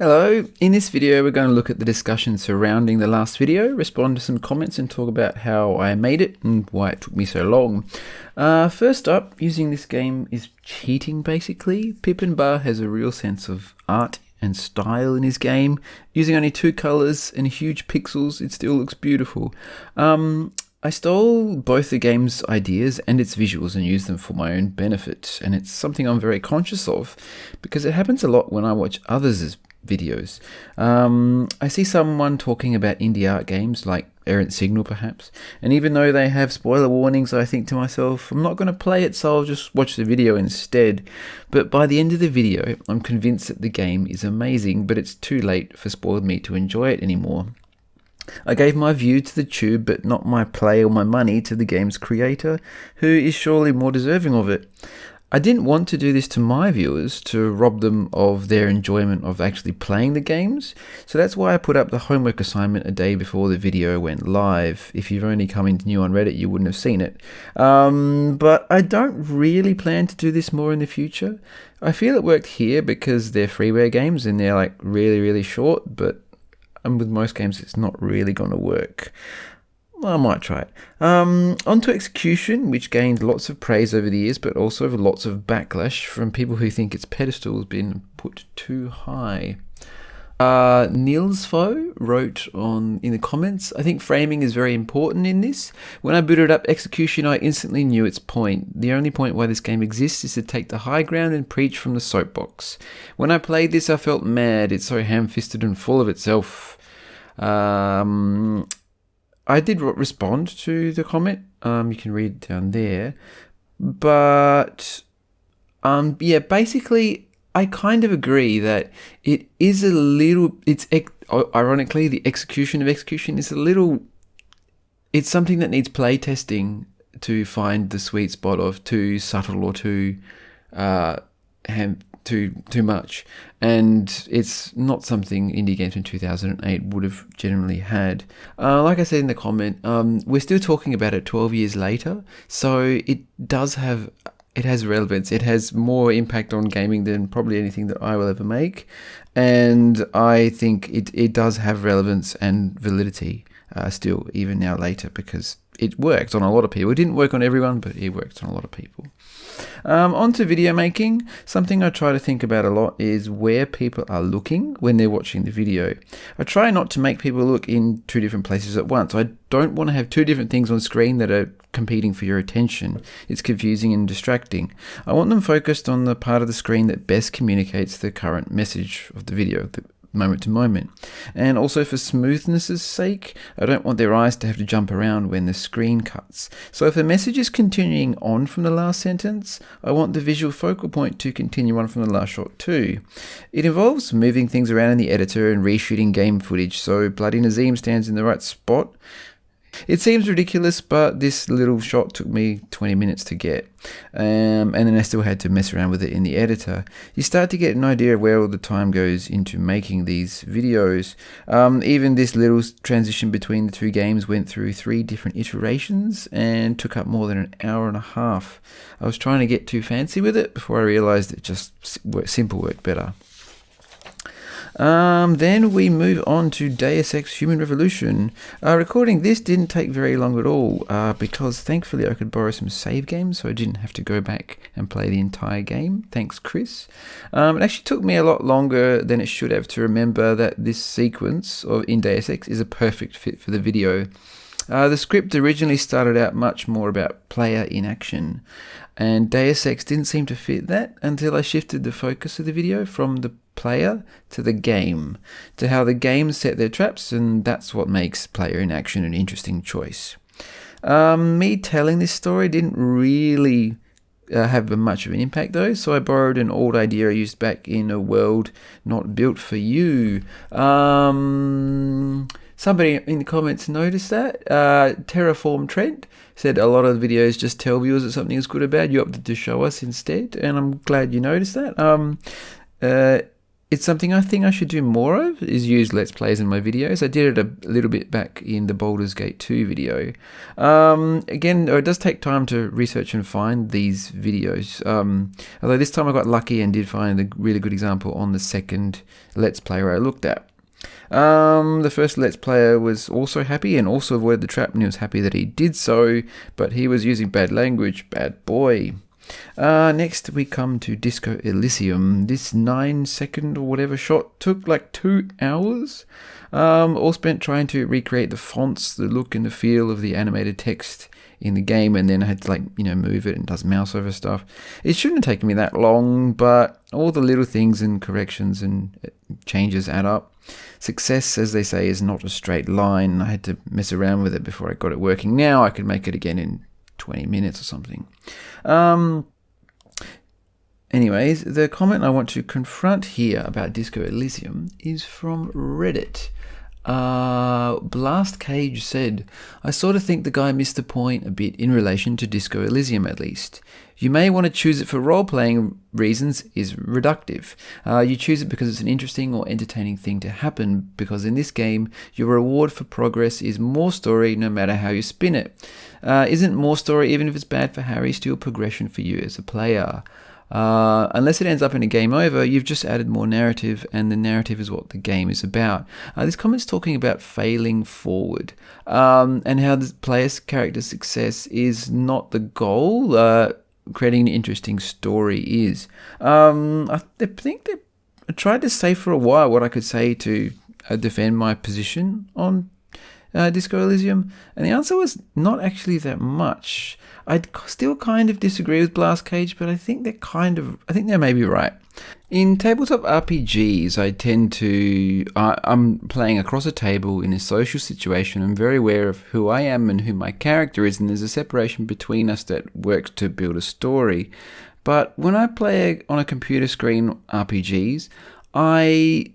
Hello, in this video we're going to look at the discussion surrounding the last video, respond to some comments and talk about how I made it and why it took me so long. First up, using this game is cheating basically. Bar has a real sense of art and style in his game. Using only 2 colours and huge pixels, it still looks beautiful. I stole both the game's ideas and its visuals and used them for my own benefit, and it's something I'm very conscious of because it happens a lot when I watch others' videos. I see someone talking about indie art games like Errant Signal perhaps, and even though they have spoiler warnings, I think to myself, I'm not going to play it, so I'll just watch the video instead. But by the end of the video, I'm convinced that the game is amazing, but it's too late for spoiled me to enjoy it anymore. I gave my view to the tube, but not my play or my money to the game's creator, who is surely more deserving of it. I didn't want to do this to my viewers, to rob them of their enjoyment of actually playing the games, so that's why I put up the homework assignment a day before the video went live. If you've only come in new on Reddit, you wouldn't have seen it. But I don't really plan to do this more in the future. I feel it worked here because they're freeware games and they're like really short, but with most games it's not really going to work. Well, I might try it. On to Execution, which gained lots of praise over the years, but also lots of backlash from people who think its pedestal has been put too high. Niels Foe wrote in the comments, I think framing is very important in this. When I booted up Execution, I instantly knew its point. The only point why this game exists is to take the high ground and preach from the soapbox. When I played this, I felt mad. It's so ham-fisted and full of itself. I did respond to the comment. You can read it down there. But, yeah, basically, I kind of agree that it is a little, ironically, the execution of Execution is it's something that needs play testing to find the sweet spot of too subtle or too much, and it's not something indie games in 2008 would have generally had. Like I said in the comment, we're still talking about it 12 years later, so it has relevance. It has more impact on gaming than probably anything that I will ever make, and I think it does have relevance and validity still, even now later, because it worked on a lot of people. It didn't work on everyone, but it worked on a lot of people. On to video making. Something I try to think about a lot is where people are looking when they're watching the video. I try not to make people look in 2 different places at once. I don't want to have 2 different things on screen that are competing for your attention. It's confusing and distracting. I want them focused on the part of the screen that best communicates the current message of the video, moment to moment. And also for smoothness' sake, I don't want their eyes to have to jump around when the screen cuts. So if the message is continuing on from the last sentence, I want the visual focal point to continue on from the last shot too. It involves moving things around in the editor and reshooting game footage so Bloody Nazim stands in the right spot. It seems ridiculous, but this little shot took me 20 minutes to get, and then I still had to mess around with it in the editor. You start to get an idea of where all the time goes into making these videos. Even this little transition between the 2 games went through 3 different iterations and took up more than an hour and a half. I was trying to get too fancy with it before I realised it just simple worked better. Then we move on to Deus Ex Human Revolution. Recording this didn't take very long at all, because thankfully I could borrow some save games, so I didn't have to go back and play the entire game. Thanks, Chris. It actually took me a lot longer than it should have to remember that this sequence in Deus Ex is a perfect fit for the video. The script originally started out much more about player in action, and Deus Ex didn't seem to fit that until I shifted the focus of the video from the player to the game, to how the game set their traps, and that's what makes player in action an interesting choice. Me telling this story didn't really have much of an impact though, so I borrowed an old idea I used back in A World Not Built for You. Somebody in the comments noticed that. Terraform Trent said a lot of the videos just tell viewers that something is good or bad. You opted to show us instead, and I'm glad you noticed that. It's It's something I think I should do more of, is use Let's Plays in my videos. I did it a little bit back in the Baldur's Gate 2 video. Again, it does take time to research and find these videos. Although this time I got lucky and did find a really good example on the second Let's Play where I looked at. The first Let's Player was also happy and also avoided the trap, and he was happy that he did so, but he was using bad language. Bad boy. Next we come to Disco Elysium. This 9-second or whatever shot took like 2 hours. All spent trying to recreate the fonts, the look and the feel of the animated text in the game, and then I had to move it and does mouse over stuff. It shouldn't have taken me that long, but all the little things and corrections and changes add up. Success, as they say, is not a straight line. I had to mess around with it before I got it working. Now I could make it again in 20 minutes or something. Anyways, the comment I want to confront here about Disco Elysium is from Reddit. Blast Cage said, I sort of think the guy missed the point a bit in relation to Disco Elysium at least. You may want to choose it for role-playing reasons is reductive. You choose it because it's an interesting or entertaining thing to happen, because in this game, your reward for progress is more story no matter how you spin it. Isn't more story, even if it's bad for Harry, still progression for you as a player? Unless it ends up in a game over, you've just added more narrative, and the narrative is what the game is about. This comment's talking about failing forward, and how the player's character's success is not the goal. Creating an interesting story is. I think that I tried to say for a while what I could say to defend my position on Disco Elysium, and the answer was not actually that much. I still kind of disagree with Blast Cage, but I think they may be right. In tabletop RPGs, I'm playing across a table in a social situation. I'm very aware of who I am and who my character is, and there's a separation between us that works to build a story. But when I play on a computer screen RPGs, I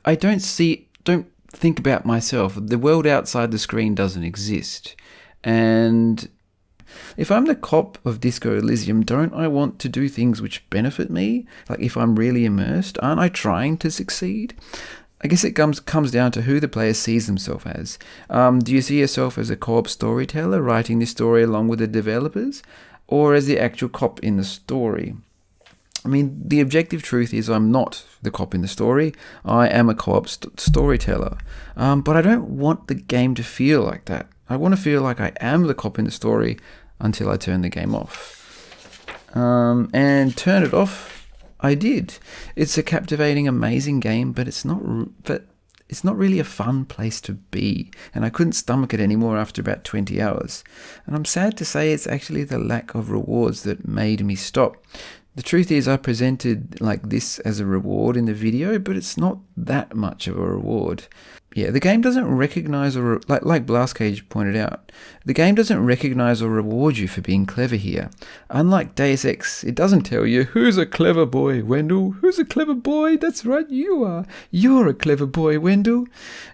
don't think about myself. The world outside the screen doesn't exist. And if I'm the cop of Disco Elysium, don't I want to do things which benefit me? Like, if I'm really immersed, aren't I trying to succeed? I guess it comes down to who the player sees themselves as. Do you see yourself as a co-op storyteller writing this story along with the developers, or as the actual cop in the story? I mean, the objective truth is I'm not the cop in the story. I am a co-op storyteller. But I don't want the game to feel like that. I want to feel like I am the cop in the story until I turn the game off. And turn it off, I did. It's a captivating, amazing game, but it's not really a fun place to be. And I couldn't stomach it anymore after about 20 hours. And I'm sad to say it's actually the lack of rewards that made me stop. The truth is I presented like this as a reward in the video, but it's not that much of a reward. Yeah, the game doesn't recognize or like Blast Cage pointed out, the game doesn't recognize or reward you for being clever here. Unlike Deus Ex, it doesn't tell you, who's a clever boy, Wendell? Who's a clever boy? That's right, you are. You're a clever boy, Wendell.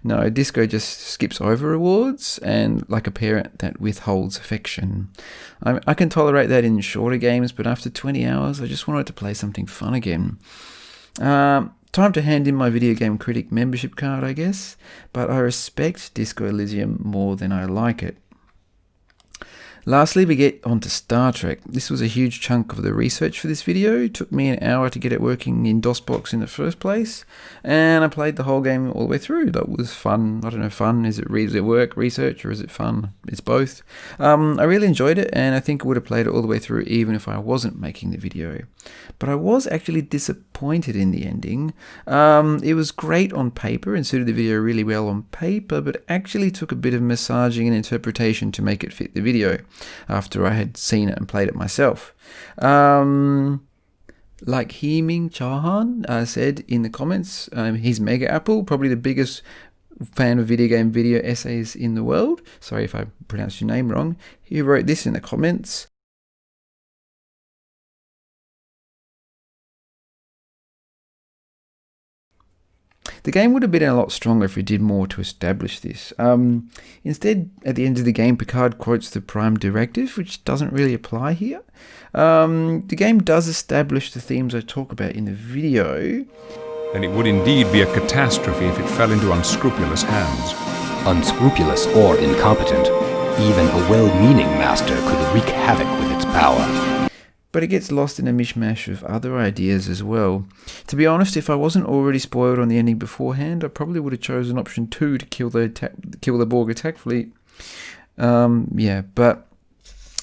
No, Disco just skips over rewards, and like a parent that withholds affection. I can tolerate that in shorter games, but after 20 hours, I just wanted to play something fun again. Time to hand in my Video Game Critic membership card, I guess, but I respect Disco Elysium more than I like it. Lastly, we get onto Star Trek. This was a huge chunk of the research for this video. It took me an hour to get it working in DOSBox in the first place, and I played the whole game all the way through. That was fun. I don't know, fun. Is it work, research, or is it fun? It's both. I really enjoyed it, and I think I would have played it all the way through even if I wasn't making the video. But I was actually disappointed in the ending. It was great on paper and suited the video really well on paper, but actually took a bit of massaging and interpretation to make it fit the video after I had seen it and played it myself. Like Heeming Chahan said in the comments, he's Mega Apple, probably the biggest fan of video essays in the world. Sorry if I pronounced your name wrong. He wrote this in the comments. The game would have been a lot stronger if it did more to establish this. Instead, at the end of the game, Picard quotes the Prime Directive, which doesn't really apply here. The game does establish the themes I talk about in the video. and it would indeed be a catastrophe if it fell into unscrupulous hands. Unscrupulous or incompetent, even a well-meaning master could wreak havoc with its power. But it gets lost in a mishmash of other ideas as well. To be honest, if I wasn't already spoiled on the ending beforehand, I probably would have chosen option 2 to kill the Borg attack fleet.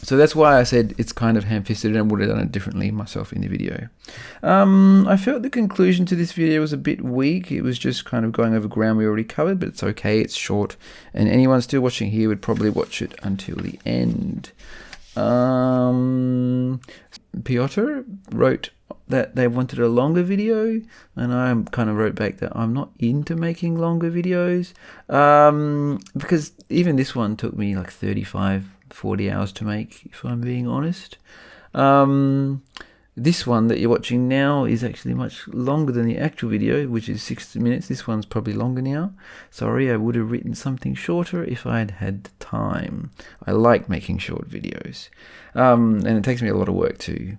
So that's why I said it's kind of ham-fisted, and would have done it differently myself in the video. I felt the conclusion to this video was a bit weak. It was just kind of going over ground we already covered, but it's okay, it's short, and anyone still watching here would probably watch it until the end. Piotr wrote that they wanted a longer video, and I kind of wrote back that I'm not into making longer videos, because even this one took me like 35-40 hours to make, if I'm being honest. This one that you're watching now is actually much longer than the actual video, which is 60 minutes. This one's probably longer now. Sorry, I would have written something shorter if I'd had the time. I like making short videos, and it takes me a lot of work to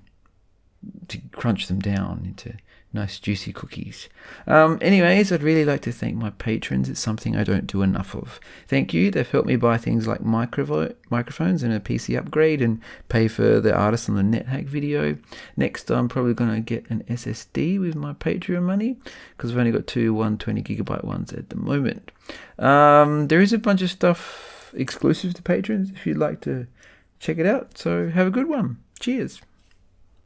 crunch them down into nice juicy cookies. Anyways, I'd really like to thank my patrons. It's something I don't do enough of. Thank you. They've helped me buy things like microphones and a PC upgrade, and pay for the artist on the Nethack video. Next, I'm probably going to get an SSD with my Patreon money, because I've only got two 120GB ones at the moment. There is a bunch of stuff exclusive to patrons if you'd like to check it out. So have a good one. Cheers.